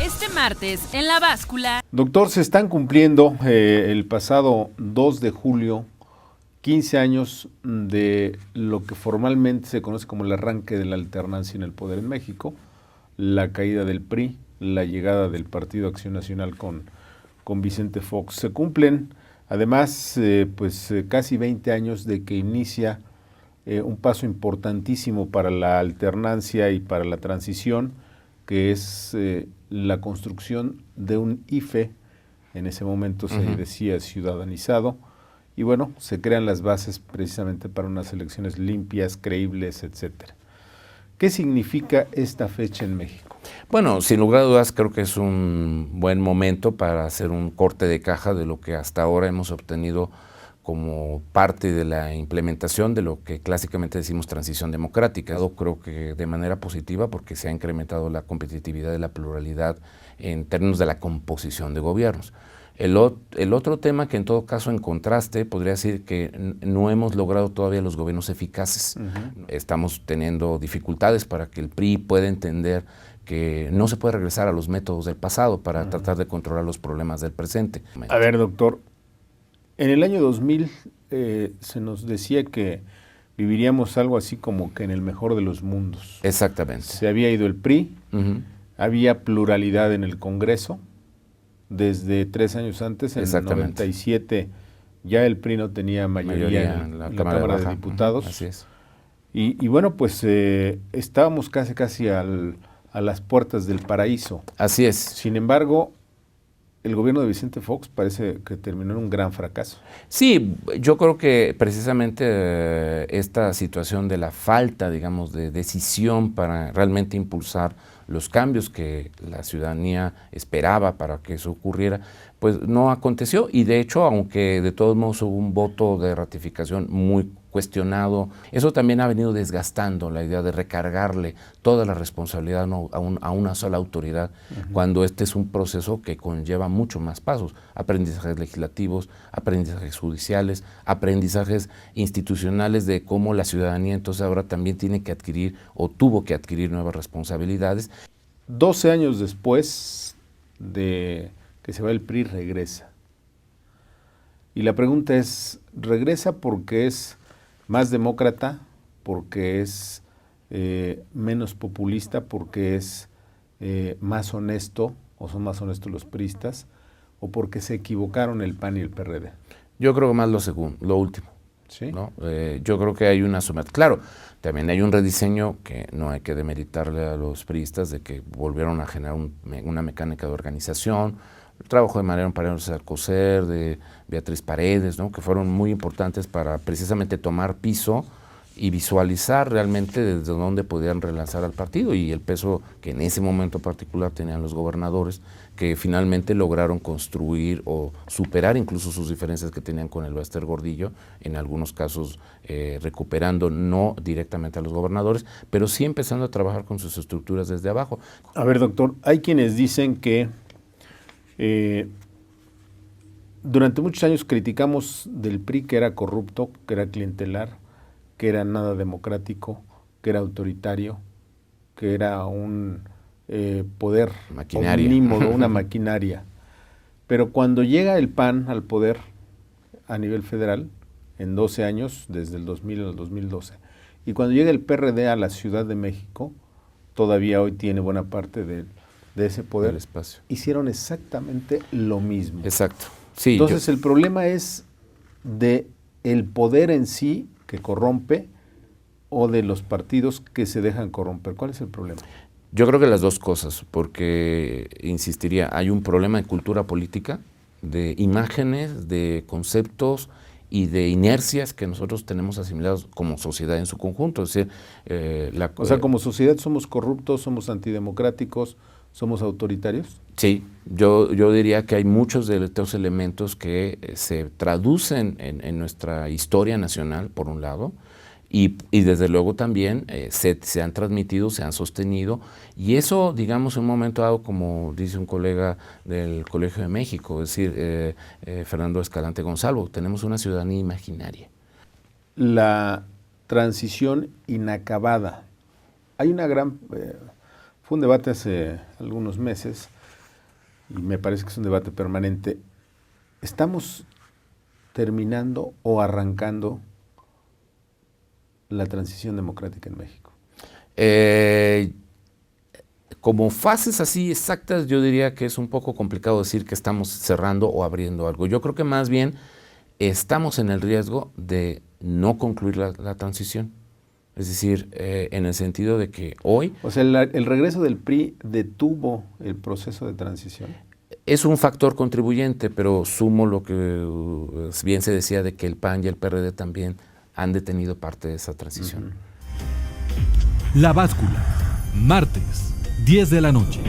Este martes, en La Báscula. Doctor, se están cumpliendo el pasado 2 de julio 15 años de lo que formalmente se conoce como el arranque de la alternancia en el poder en México, la caída del PRI, la llegada del Partido Acción Nacional con Vicente Fox. Se cumplen además casi 20 años de que inicia un paso importantísimo para la alternancia y para la transición, que es la construcción de un IFE, en ese momento se decía ciudadanizado, y bueno, se crean las bases precisamente para unas elecciones limpias, creíbles, etcétera. ¿Qué significa esta fecha en México? Bueno, sin lugar a dudas creo que es un buen momento para hacer un corte de caja de lo que hasta ahora hemos obtenido como parte de la implementación de lo que clásicamente decimos transición democrática. Creo que de manera positiva porque se ha incrementado la competitividad y la pluralidad en términos de la composición de gobiernos. El otro tema que en todo caso en contraste podría decir que no hemos logrado todavía los gobiernos eficaces. Estamos teniendo dificultades para que el PRI pueda entender que no se puede regresar a los métodos del pasado para tratar de controlar los problemas del presente. A ver, doctor, en el año 2000 se nos decía que viviríamos algo así como que en el mejor de los mundos. Exactamente. Se había ido el PRI, había pluralidad en el Congreso. Desde 3 años antes, en el 97, ya el PRI no tenía mayoría en la Cámara de Diputados. Así es. Y bueno, pues estábamos casi a las puertas del paraíso. Así es. Sin embargo, el gobierno de Vicente Fox parece que terminó en un gran fracaso. Sí, yo creo que precisamente esta situación de la falta, digamos, de decisión para realmente impulsar los cambios que la ciudadanía esperaba para que eso ocurriera, pues no aconteció, y de hecho, aunque de todos modos hubo un voto de ratificación muy cuestionado, eso también ha venido desgastando la idea de recargarle toda la responsabilidad a una sola autoridad, cuando este es un proceso que conlleva mucho más pasos: aprendizajes legislativos, aprendizajes judiciales, aprendizajes institucionales de cómo la ciudadanía entonces ahora también tiene que adquirir o tuvo que adquirir nuevas responsabilidades. 12 años después de que se va el PRI, regresa. Y la pregunta es, ¿regresa porque es más demócrata, porque es menos populista, porque es más honesto, o son más honestos los priistas, o porque se equivocaron el PAN y el PRD? Yo creo que más lo último. ¿Sí? ¿No? Yo creo que hay una claro, también hay un rediseño que no hay que demeritarle a los priistas, de que volvieron a generar una mecánica de organización, el trabajo de Mariano Paredes Alcocer, de Beatriz Paredes, ¿no? Que fueron muy importantes para precisamente tomar piso y visualizar realmente desde dónde podían relanzar al partido, y el peso que en ese momento particular tenían los gobernadores, que finalmente lograron construir o superar incluso sus diferencias que tenían con el Bester Gordillo, en algunos casos recuperando no directamente a los gobernadores, pero sí empezando a trabajar con sus estructuras desde abajo. A ver, doctor, hay quienes dicen que durante muchos años criticamos del PRI que era corrupto, que era clientelar, que era nada democrático, que era autoritario, que era un poder omnímodo, una maquinaria. Pero cuando llega el PAN al poder a nivel federal, en 12 años, desde el 2000 al 2012, y cuando llega el PRD a la Ciudad de México, todavía hoy tiene buena parte de ese poder, el espacio, hicieron exactamente lo mismo. Exacto. Sí, entonces el problema es de el poder en sí que corrompe, o de los partidos que se dejan corromper. ¿Cuál es el problema? Yo creo que las dos cosas, porque, insistiría, hay un problema de cultura política, de imágenes, de conceptos y de inercias que nosotros tenemos asimilados como sociedad en su conjunto. Es decir, o sea, como sociedad somos corruptos, somos antidemocráticos, somos autoritarios. Sí, yo diría que hay muchos de estos elementos que se traducen en nuestra historia nacional, por un lado, y desde luego también se han transmitido, se han sostenido, y eso, digamos, en un momento dado, como dice un colega del Colegio de México, es decir, Fernando Escalante Gonzalo, tenemos una ciudadanía imaginaria. La transición inacabada. Hay una gran... fue un debate hace algunos meses y me parece que es un debate permanente, ¿estamos terminando o arrancando la transición democrática en México? Como fases así exactas, yo diría que es un poco complicado decir que estamos cerrando o abriendo algo. Yo creo que más bien estamos en el riesgo de no concluir la transición. Es decir, en el sentido de que hoy... O sea, el regreso del PRI detuvo el proceso de transición. Es un factor contribuyente, pero sumo lo que bien se decía de que el PAN y el PRD también han detenido parte de esa transición. La Báscula, martes, 10 de la noche.